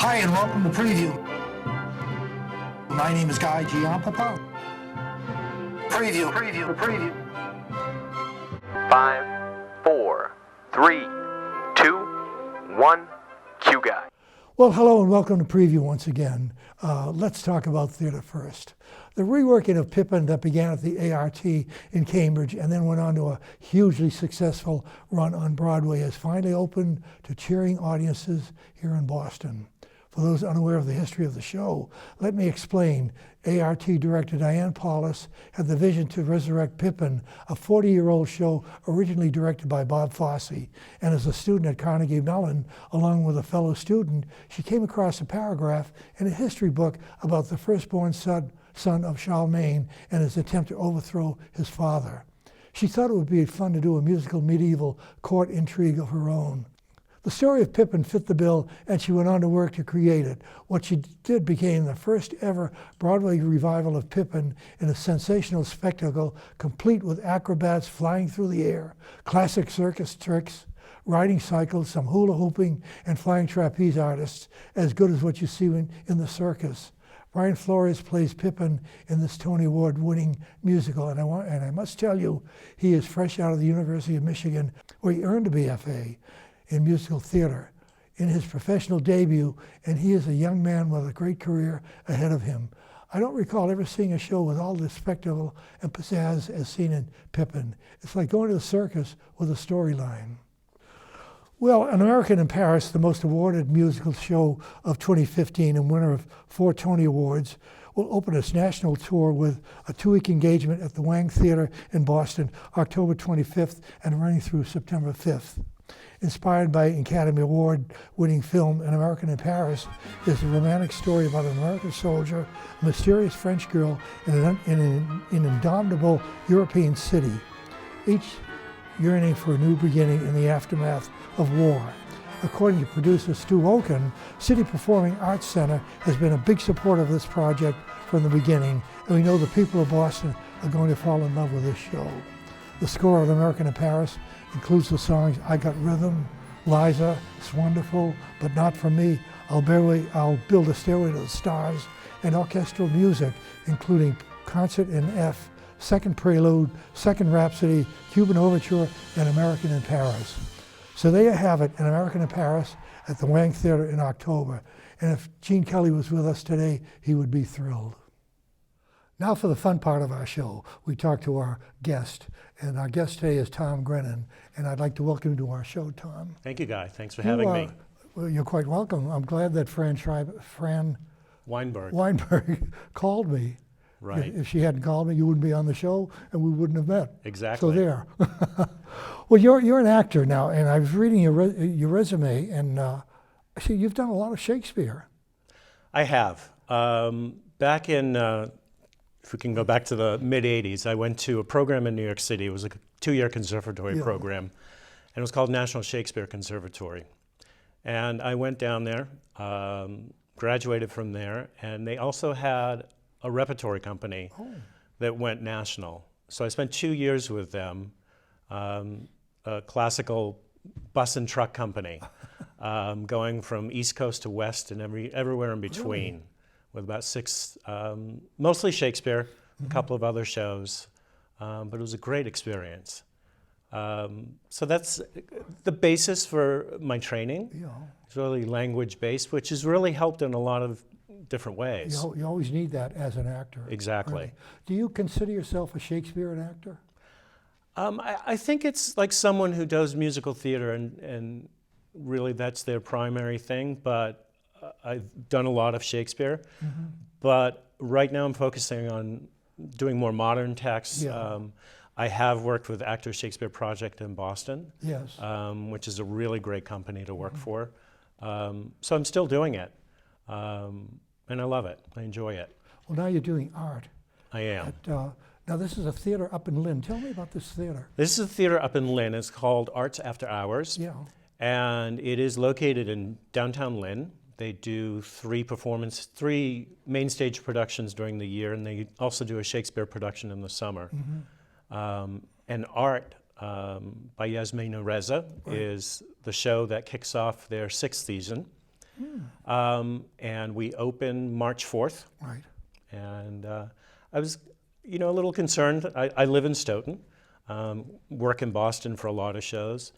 Hi, and welcome to Preview. My name is Guy Giampapa. Preview. 5, 4, 3, 2, 1, cue Guy. Well, hello and welcome to Preview once again. Let's talk about theater first. The reworking of Pippin that began at the ART in Cambridge and then went on to a hugely successful run on Broadway has finally opened to cheering audiences here in Boston. For those unaware of the history of the show, let me explain. ART director Diane Paulus had the vision to resurrect Pippin, a 40-year-old show originally directed by Bob Fosse. And as a student at Carnegie Mellon, along with a fellow student, she came across a paragraph in a history book about the firstborn son of Charlemagne and his attempt to overthrow his father. She thought it would be fun to do a musical medieval court intrigue of her own. The story of Pippin fit the bill, and she went on to work to create it. What she did became the first ever Broadway revival of Pippin in a sensational spectacle, complete with acrobats flying through the air, classic circus tricks, riding cycles, some hula hooping, and flying trapeze artists, as good as what you see in the circus. Brian Flores plays Pippin in this Tony Award-winning musical, and I must tell you, he is fresh out of the University of Michigan, where he earned a BFA in musical theater in his professional debut, and he is a young man with a great career ahead of him. I don't recall ever seeing a show with all the spectacle and pizzazz as seen in Pippin. It's like going to the circus with a storyline. Well, An American in Paris, the most awarded musical show of 2015 and winner of 4 Tony Awards, will open its national tour with a 2-week engagement at the Wang Theater in Boston, October 25th and running through September 5th. Inspired by Academy Award-winning film An American in Paris, is a romantic story about an American soldier, a mysterious French girl, in an indomitable European city, each yearning for a new beginning in the aftermath of war. According to producer Stu Oken, City Performing Arts Center has been a big supporter of this project from the beginning, and we know the people of Boston are going to fall in love with this show. The score of An American in Paris includes the songs I Got Rhythm, Liza, It's Wonderful, But Not For Me, I'll Build a Stairway to the Stars, and orchestral music, including Concert in F, Second Prelude, Second Rhapsody, Cuban Overture, and American in Paris. So there you have it, An American in Paris at the Wang Theater in October. And if Gene Kelly was with us today, he would be thrilled. Now for the fun part of our show, we talk to our guest, and our guest today is Tom Grenon, and I'd like to welcome you to our show, Tom. Thank you, Guy. Thanks for having me. Well, you're quite welcome. I'm glad that Fran Weinberg called me. Right. If she hadn't called me, you wouldn't be on the show, and we wouldn't have met. Exactly. So there. Well, you're an actor now, and I was reading your resume, and I see you've done a lot of Shakespeare. I have. Back in, if we can go back to the mid-'80s, I went to a program in New York City. It was a 2-year conservatory program, and it was called National Shakespeare Conservatory. And I went down there, graduated from there, and they also had a repertory company that went national. So I spent 2 years with them, a classical bus and truck company, going from East Coast to West and everywhere in between. Really? With about 6, mostly Shakespeare, a couple of other shows, but it was a great experience. So that's the basis for my training. Yeah. It's really language-based, which has really helped in a lot of different ways. You always need that as an actor. Exactly. Right? Do you consider yourself a Shakespearean actor? I think it's like someone who does musical theater and really that's their primary thing, but I've done a lot of Shakespeare, but right now I'm focusing on doing more modern texts. Yeah. I have worked with Actors Shakespeare Project in Boston, yes, which is a really great company to work for. So I'm still doing it, and I love it. I enjoy it. Well, now you're doing art. I am. Now this is a theater up in Lynn. Tell me about this theater. This is a theater up in Lynn. It's called Arts After Hours. Yeah. And it is located in downtown Lynn. They do 3 main stage productions during the year, and they also do a Shakespeare production in the summer. And Art by Yasmina Reza is the show that kicks off their 6th season. And we open March 4th. Right. And I was, a little concerned. I live in Stoughton, work in Boston for a lot of shows.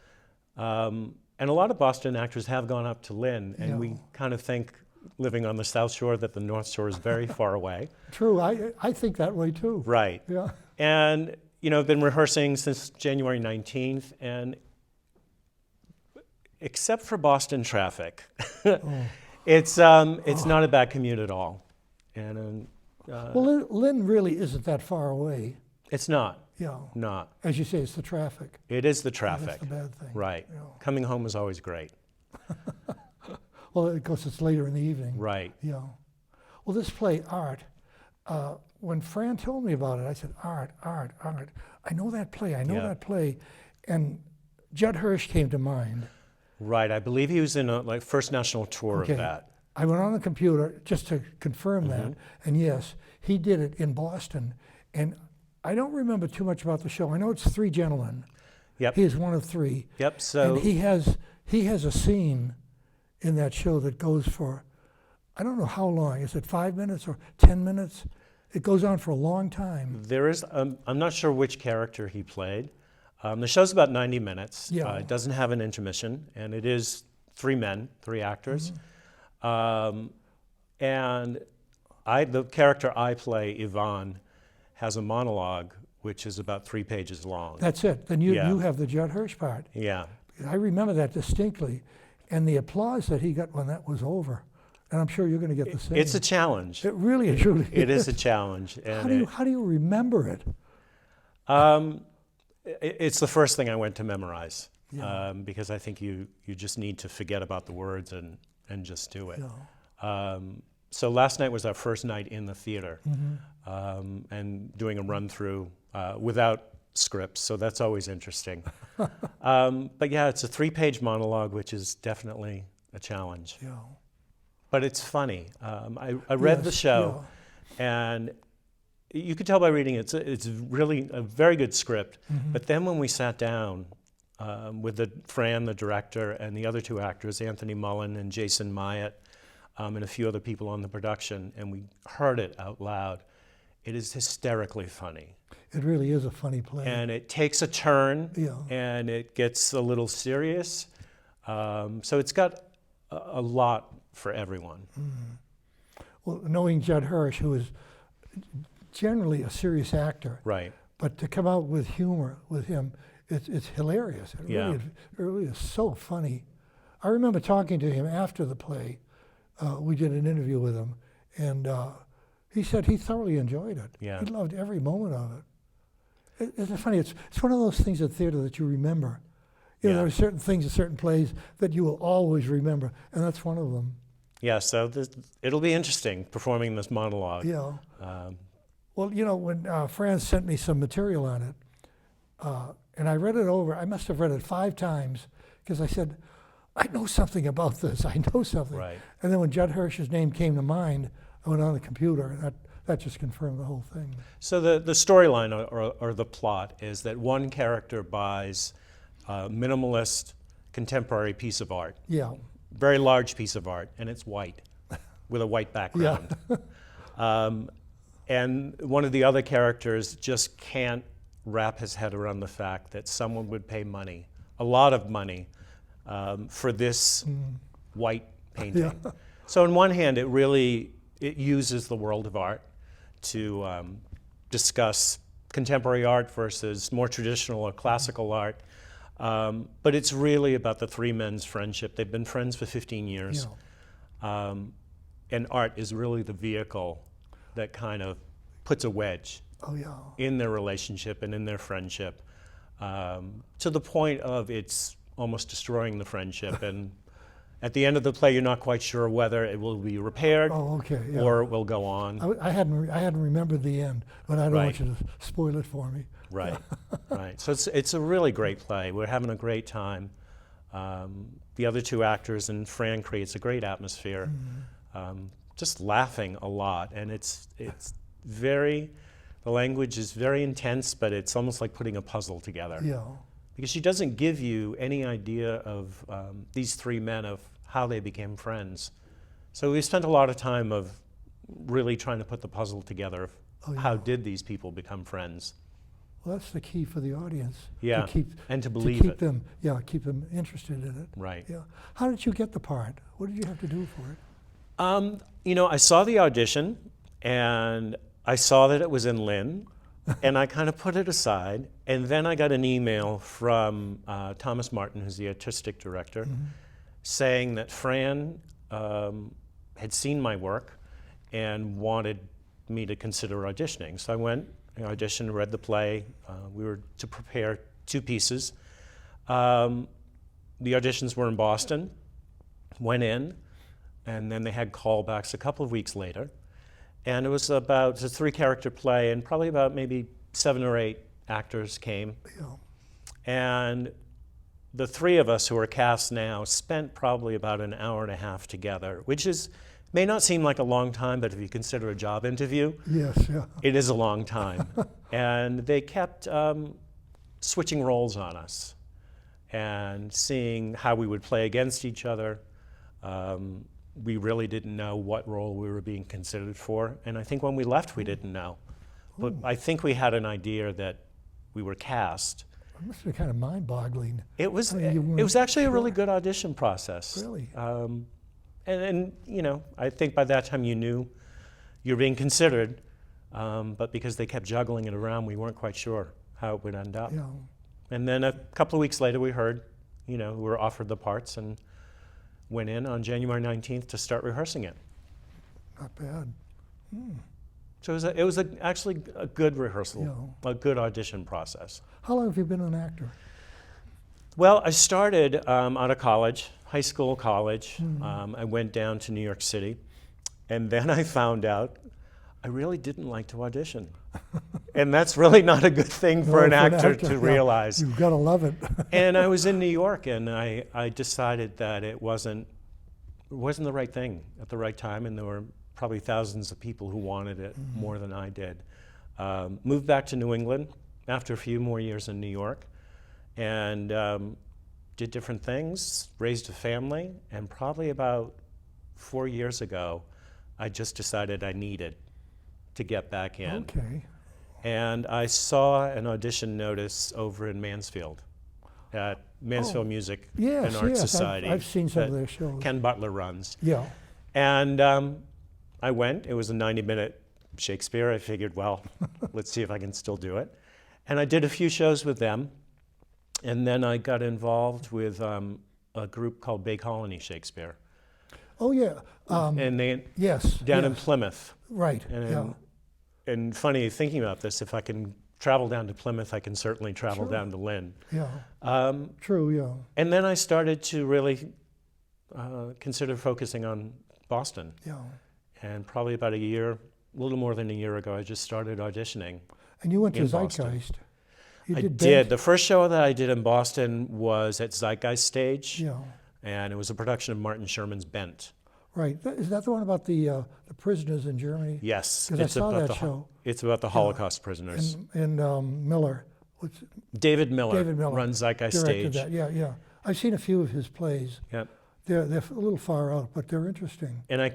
And a lot of Boston actors have gone up to Lynn, and we kind of think, living on the South Shore, that the North Shore is very far away. True, I think that way too. Right. Yeah. And, I've been rehearsing since January 19th, and except for Boston traffic, it's not a bad commute at all. And Well, Lynn really isn't that far away. it's not. Yeah. Not. As you say, it's the traffic. It is the That's traffic. the bad thing. Right. Yeah. Coming home is always great. Well, of course, it's later in the evening. Right. Yeah. Well, this play, Art, when Fran told me about it, I said, Art. I know that play. That play. And Judd Hirsch came to mind. Right. I believe he was in a first national tour Okay. of that. I went on the computer just to confirm that, and yes, he did it in Boston. And I don't remember too much about the show. I know it's three gentlemen. Yep. He is one of three. Yep. So And he has a scene in that show that goes for, I don't know how long. Is it 5 minutes or 10 minutes? It goes on for a long time. there is. I'm not sure which character he played. The show's about 90 minutes. Yeah. It doesn't have an intermission, and it is three men, three actors. And the character I play, Yvonne, has a monologue which is about 3 pages long. That's it. Then you Yeah. have the Judd Hirsch part. Yeah. I remember that distinctly, and the applause that he got when that was over. And I'm sure you're going to get the same. It's a challenge. It really and truly It is a challenge. And How do you remember it? it's the first thing I went to memorize, because I think you just need to forget about the words and just do it. Yeah. So last night was our first night in the theater, and doing a run through without scripts, so that's always interesting. But yeah, it's a 3-page monologue, which is definitely a challenge. Yeah. But it's funny. I read the Yes, show, and you could tell by reading it, it's really a very good script. But then when we sat down with Fran, the director, and the other 2 actors, Anthony Mullen and Jason Myatt, and a few other people on the production, and we heard it out loud, it is hysterically funny. It really is a funny play. And it takes a turn, Yeah. and it gets a little serious. So it's got a lot for everyone. Well, knowing Judd Hirsch, who is generally a serious actor, Right. but to come out with humor with him, it's hilarious. Yeah. It really is so funny. I remember talking to him after the play. We did an interview with him, and he said he thoroughly enjoyed it. Yeah. He loved every moment of it. It's funny. It's one of those things at theater that you remember. Yeah. There are certain things in certain plays that you will always remember, and that's one of them. Yeah, so it'll be interesting performing this monologue. Yeah. Well, when Fran sent me some material on it, and I read it over, I must have read it 5 times, because I said, I know something about this. I know something. Right. And then when Judd Hirsch's name came to mind, I went on the computer, and that just confirmed the whole thing. So the storyline or the plot is that one character buys a minimalist contemporary piece of art, Yeah. very large piece of art, and it's white with a white background. And one of the other characters just can't wrap his head around the fact that someone would pay money, a lot of money, for this white painting. Yeah. So on one hand, it uses the world of art to discuss contemporary art versus more traditional or classical art. But it's really about the 3 men's friendship. They've been friends for 15 years. Yeah. And art is really the vehicle that kind of puts a wedge Oh, yeah. in their relationship and in their friendship, to the point of it's almost destroying the friendship. And at the end of the play, you're not quite sure whether it will be repaired Oh, okay. Yeah. or it will go on. I hadn't remembered the end, but I don't Right. want you to spoil it for me. Right, right. So it's a really great play. We're having a great time. The other 2 actors and Fran creates a great atmosphere. Just laughing a lot, and it's the language is very intense, but it's almost like putting a puzzle together. Yeah. because she doesn't give you any idea of these three men, of how they became friends. So we spent a lot of time of really trying to put the puzzle together of how did these people become friends. Well, that's the key for the audience. Yeah, to keep, and to believe keep it. them, keep them interested in it. Right. Yeah. How did you get the part? What did you have to do for it? You know, I saw the audition, and I saw that it was in Lynn, and I kind of put it aside. And then I got an email from Thomas Martin, who's the artistic director, saying that Fran had seen my work and wanted me to consider auditioning. So I went, I auditioned, read the play. We were to prepare 2 pieces. The auditions were in Boston, went in, and then they had callbacks a couple of weeks later. And it was a 3-character play, and probably about maybe 7 or 8 actors came. Yeah. And the 3 of us who are cast now spent probably about an hour and a half together, which may not seem like a long time, but if you consider a job interview, Yes, yeah. it is a long time. And they kept switching roles on us and seeing how we would play against each other. We really didn't know what role we were being considered for. And I think when we left, we didn't know. But I think we had an idea that we were cast. It must have been kind of mind-boggling. It was, I mean, you it was weren't actually a sure. really good audition process. Really? And you know, I think by that time you knew you were being considered, but because they kept juggling it around, we weren't quite sure how it would end up. Yeah. And then a couple of weeks later, we heard, you know, we were offered the parts and went in on January 19th to start rehearsing it. Not bad. So it was actually a good rehearsal, a good audition process. How long have you been an actor? Well, I started out of college, high school, college. I went down to New York City, and then I found out I really didn't like to audition. And that's really not a good thing for an actor to realize. You've got to love it. And I was in New York, and I decided that it wasn't the right thing at the right time, and there were probably thousands of people who wanted it more than I did. Moved back to New England after a few more years in New York, and did different things, raised a family, and probably about 4 years ago, I just decided I needed to get back in. Okay. And I saw an audition notice over in Mansfield at Mansfield Music and Art Society. I've seen some of that their shows. Ken Butler runs. Yeah. And I went. It was a 90-minute Shakespeare. I figured, well, let's see if I can still do it. And I did a few shows with them. And then I got involved with a group called Bay Colony Shakespeare. Oh, yeah. And they Yes. down in Plymouth. Right. And funny thinking about this, if I can travel down to Plymouth, I can certainly travel down to Lynn. Yeah. True, yeah. And then I started to really consider focusing on Boston. Yeah. And probably about a little more than a year ago, I just started auditioning. And you went to in Boston. Zeitgeist. You I did. did. The first show that I did in Boston was at Zeitgeist Stage. Yeah. And it was a production of Martin Sherman's Bent. Right. Is that the one about the prisoners in Germany? Yes. 'Cause I saw that show. It's about the Holocaust prisoners. And Miller. David Miller David Miller runs Zeitgeist directed Stage. that. Yeah, yeah. I've seen a few of his plays. Yep. They're a little far out, but they're interesting. And I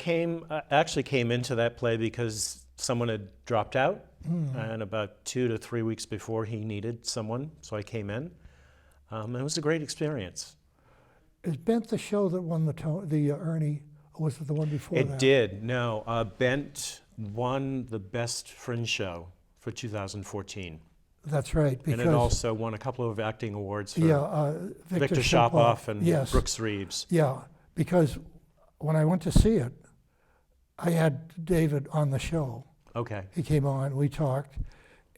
actually came into that play because someone had dropped out, and about 2 to 3 weeks before he needed someone, so I came in. And it was a great experience. Is Bent the show that won the Ernie, or was it the one before that? It did. No, Bent won the Best Fringe Show for 2014. That's right. And it also won a couple of acting awards for Victor Shapoff Shapoff and Brooks Reeves. Yeah, because when I went to see it, I had David on the show. Okay. He came on, we talked,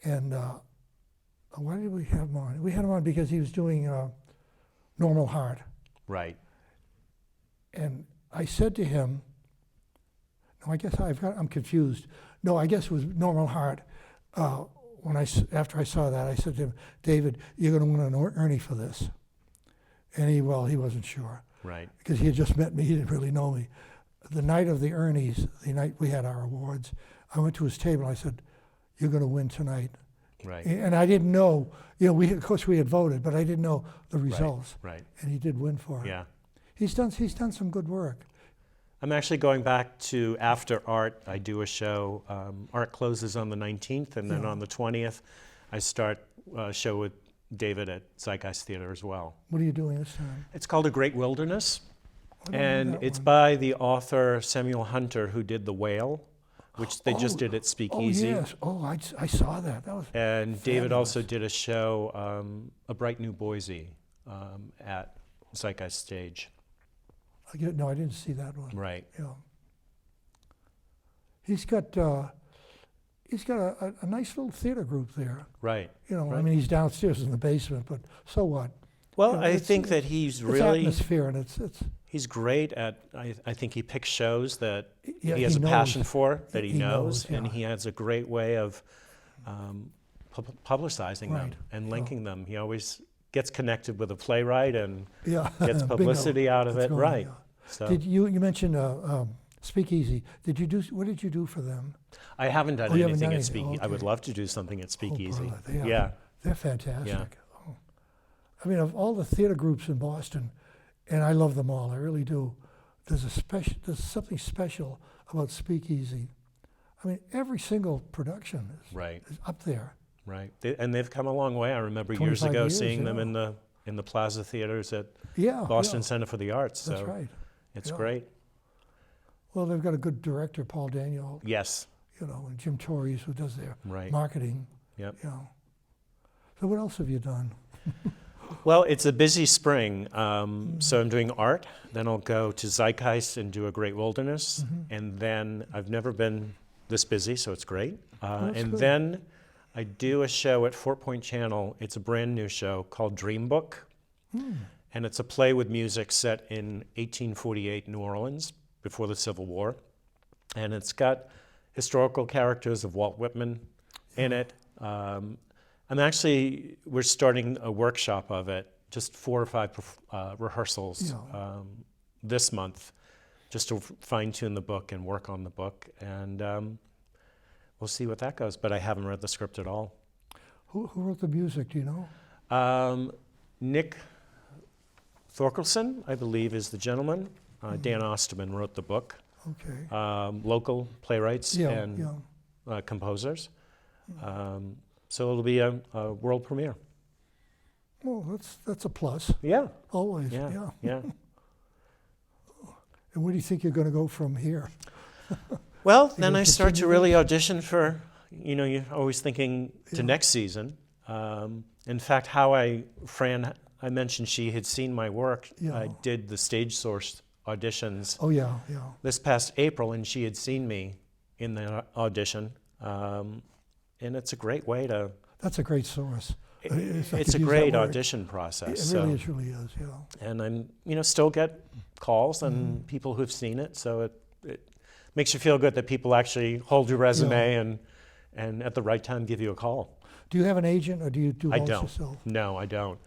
and why did we have him on? We had him on because he was doing Normal Heart. Right. And I said to him, no, I guess I'm confused. No, I guess it was Normal Heart. After I saw that, I said to him, David, you're going to win an Ernie for this. And he wasn't sure. Right. Because he had just met me, he didn't really know me. The night of the Ernies, the night we had our awards, I went to his table and I said, you're going to win tonight. Right. And I didn't know, of course we had voted, but I didn't know the results. Right. And he did win for it. Yeah. He's done some good work. I'm actually going back to after art. I do a show. Art closes on the 19th, and then Yeah. on the 20th, I start a show with David at Zeitgeist Theater as well. What are you doing this time? It's called A Great Wilderness, I don't know and that it's one. by the author Samuel Hunter, who did The Whale, which they just did at Oh, Speakeasy. yes. Oh, I saw that. That was And David also fabulous. did a show, A Bright New Boise, at Zeitgeist Stage. No, I didn't see that one. Right. Yeah. He's got a nice little theater group there. Right. I Right. mean, he's downstairs in the basement, but so what? Well, You know, I it's- think that he's It's really atmosphere, and it's he's great at. I think he picks shows that yeah, he has a knows. passion for, that he He knows, knows, and yeah. he has a great way of publicizing them Right. and linking them. He always gets connected with a playwright and Yeah. gets Bingo. publicity out of That's it. going, Right. yeah. So Did you mentioned Speakeasy? What did you do for them? I haven't done Oh, you haven't anything done at anything. Speakeasy. I would Okay. love to do something at Speakeasy. brother, they are- Yeah. They're fantastic. Yeah. Oh. I mean, of all the theater groups in Boston, and I love them all, I really do. There's something special about Speakeasy. I mean, every single production Right. is up there. Right. And they've come a long way. I remember years 25 ago years, seeing them yeah. in the Plaza theaters at Yeah. Boston yeah, Center for the Arts. That's So right. it's Yeah. great. Well, they've got a good director, Paul Daniel, Yes. and Jim Torres, who does their Right. marketing. Yep. So what else have you done? Well, it's a busy spring. So I'm doing art. Then I'll go to Zeitgeist and do A Great Wilderness. And then I've never been this busy, so it's great. that's And good. then I do a show at Fort Point Channel. It's a brand new show called Dream Book. And it's a play with music set in 1848 New Orleans, before the Civil War. And it's got historical characters of Walt Whitman in it. We're starting a workshop of it, just 4 or 5 rehearsals Yeah. this month, just to fine tune the book and work on the book. And we'll see what that goes. But I haven't read the script at all. Who wrote the music? Do you know? Nick Thorkelson, I believe, is the gentleman. Dan Osterman wrote the book. Okay. Local playwrights Yeah. and Yeah. composers. So it'll be a world premiere. Well, that's a plus. Yeah, Always. yeah, Yeah. yeah. And where do you think you're going to go from here? Well, You then gonna I start to continue really audition for, you're always thinking to Yeah. next season. In fact, Fran, I mentioned she had seen my work. Yeah. I did the Stage Source auditions Oh yeah, yeah. this past April, and she had seen me in the audition. And it's a great way to, That's a great source. If I it's could a use that great word. audition process. It really is. Yeah. And I'm, still get calls and Mm-hmm. people who've seen it. So it makes you feel good that people actually hold your resume and at the right time give you a call. Do you have an agent, or do you do I all don't. yourself? No, I don't.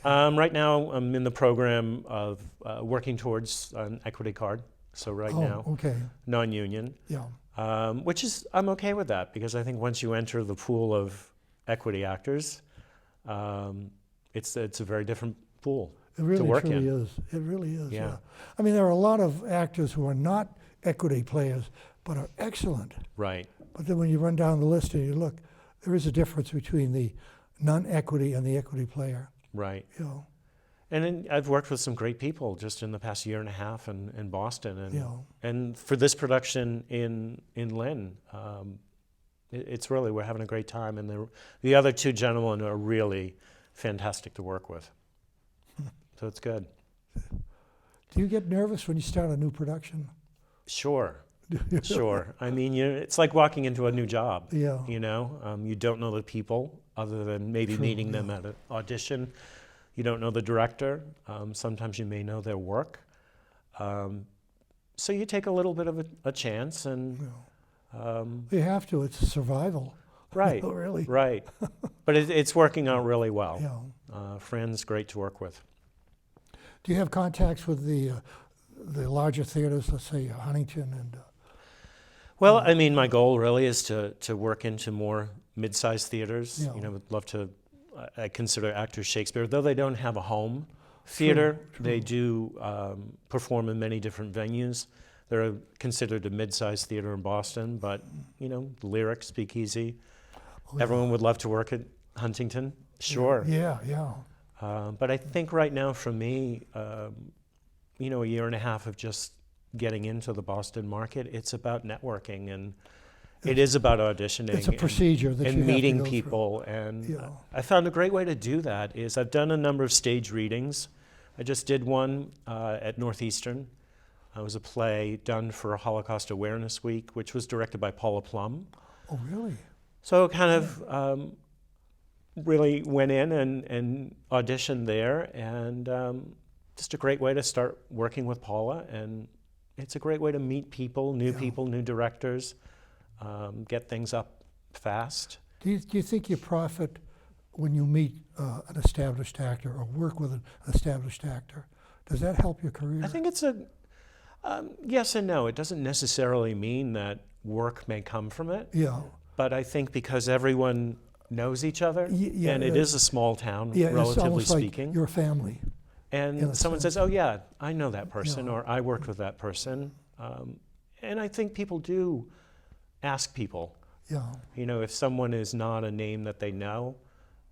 Right now, I'm in the program of working towards an equity card. So right now, Okay. non-union, Yeah. which is, I'm okay with that, because I think once you enter the pool of equity actors, it's a very different pool It really to work truly in. is. It really is. Yeah. I mean, there are a lot of actors who are not equity players, but are excellent. Right. But then when you run down the list and you look, there is a difference between the non-equity and the equity player. Right. You know. And then I've worked with some great people just in the past year and a half in Boston, and Yeah. and for this production in Lynn, it's really, we're having a great time, and the other 2 gentlemen are really fantastic to work with. So it's good. Do you get nervous when you start a new production? Sure, sure. I mean, it's like walking into a new job. Yeah. You don't know the people other than maybe True, meeting them at an audition. You don't know the director. Sometimes you may know their work. So you take a little bit of a chance, and You have to. It's survival. right, Really. right. But it's working out really well. Yeah. Fran's great to work with. Do you have contacts with the larger theaters, let's say Huntington and? Well, I mean, my goal really is to work into more mid-sized theaters. Yeah. You know, would love to. I consider Actors Shakespeare, though they don't have a home theater, they do perform in many different venues. They're considered a mid-sized theater in Boston, but you know, Lyric, Speakeasy. Everyone would love to work at Huntington, sure. Yeah, yeah. But I think right now, for me, you know, a year and a half of just getting into the Boston market, it's about networking, and it is about auditioning. It's a procedure that you and have to meeting go through. people. And Yeah. I found a great way to do that is I've done a number of stage readings. I just did one at Northeastern. It was a play done for Holocaust Awareness Week, which was directed by Paula Plum. Oh, really? So kind of really went in and auditioned there, and just a great way to start working with Paula. And it's a great way to meet people, new directors, get things up fast. Do you think you profit when you meet an established actor or work with an established actor? Does that help your career? I think it's a yes and no. It doesn't necessarily mean that work may come from it. Yeah. But I think because everyone knows each other, yeah, and it is a small town, Yeah, it's relatively almost speaking. like your family. in And a someone sense. says, oh yeah, I know that person, Yeah. or I worked with that person. And I think people do ask people. Yeah. You know, if someone is not a name that they know,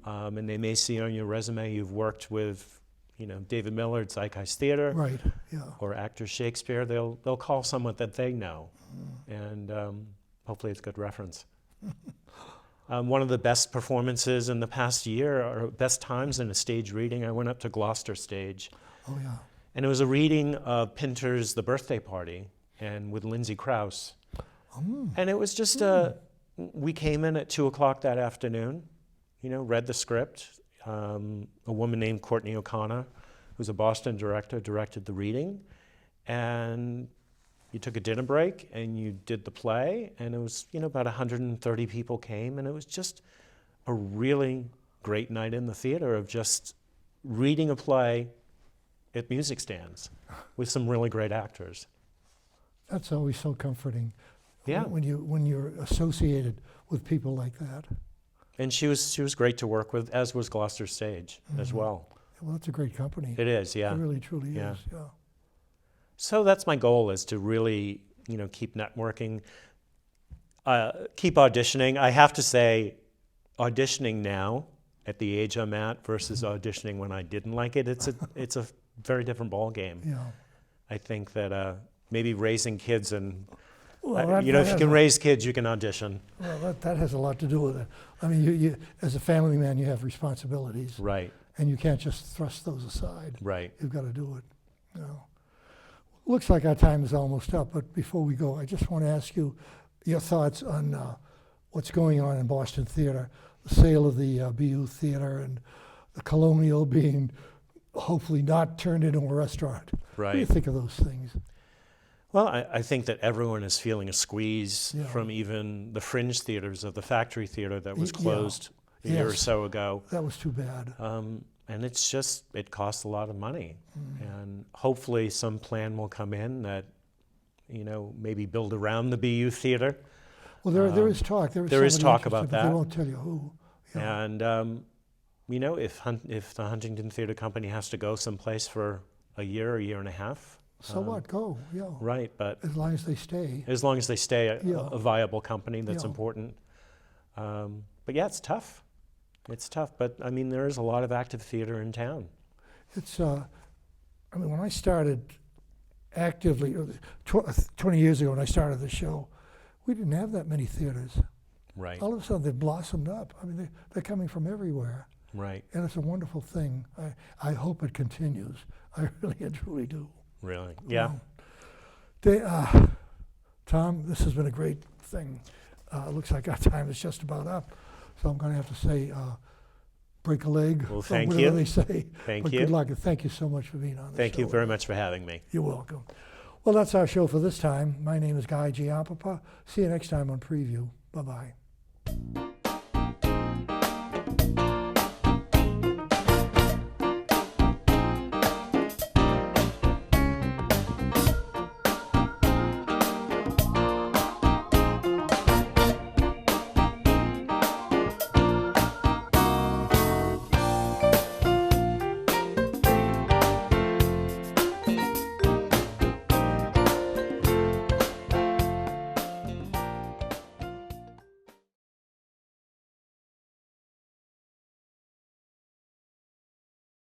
and they may see on your resume you've worked with, you know, David Miller at Zeitgeist Theater, Right. Yeah. or Actors Shakespeare, they'll call someone that they know, and hopefully it's a good reference. One of the best performances in the past year, or best times in a stage reading, I went up to Gloucester stage, Oh, yeah. and it was a reading of Pinter's The Birthday Party, and with Lindsay Krause. And it was just we came in at 2:00 that afternoon, you know, read the script. A woman named Courtney O'Connor, who's a Boston director, directed the reading. And you took a dinner break and you did the play, and it was, you know, about 130 people came, and it was just a really great night in the theater of just reading a play at music stands with some really great actors. That's always so comforting. Yeah. When you're associated with people like that. And she was great to work with, as was Gloucester Stage as well. Well, that's a great company. It is, yeah. It really, truly Yeah. is. Yeah. So that's my goal, is to really, you know, keep networking, keep auditioning. I have to say, auditioning now at the age I'm at versus auditioning when I didn't like it, it's a very different ball game. Yeah. I think that maybe raising kids and Well, you know, if you can raise kids, you can audition. Well, that has a lot to do with it. I mean, you as a family man, you have responsibilities, Right, and you can't just thrust those aside. right. You've got to do it. You know. Looks like our time is almost up, but before we go, I just want to ask you your thoughts on what's going on in Boston theater, the sale of the BU Theater, and the Colonial being hopefully not turned into a restaurant. What do you Right. think of those things? Well, I think that everyone is feeling a squeeze Yeah. from even the fringe theaters of the Factory Theater that was Yeah. closed a year or Yes. so ago. That was too bad. And it's just, it costs a lot of money. And hopefully some plan will come in that, you know, maybe build around the BU Theater. Well, there is talk. there is somebody talk interested, about but They that. won't tell you who. Yeah. And, you know, if the Huntington Theater Company has to go someplace for a year and a half, So what? Go. Yeah. right, but As long as they stay. as long as they stay Yeah. a viable company, that's Yeah. important. But yeah, it's tough. It's tough, but I mean, there is a lot of active theater in town. It's. I mean, when I started actively, 20 years ago, when I started the show, we didn't have that many theaters. Right, All of a sudden, they've blossomed up. I mean, they're coming from everywhere, right, and it's a wonderful thing. I hope it continues. I really and truly do. really. Yeah. Tom, this has been a great thing. It looks like our time is just about up, so I'm going to have to say, break a leg. Well, or thank whatever you. they say. Thank But you. good luck, and thank you so much for being on the show. Thank you very much for having me. You're welcome. Well, that's our show for this time. My name is Guy Giampapa. See you next time on Preview. Bye-bye.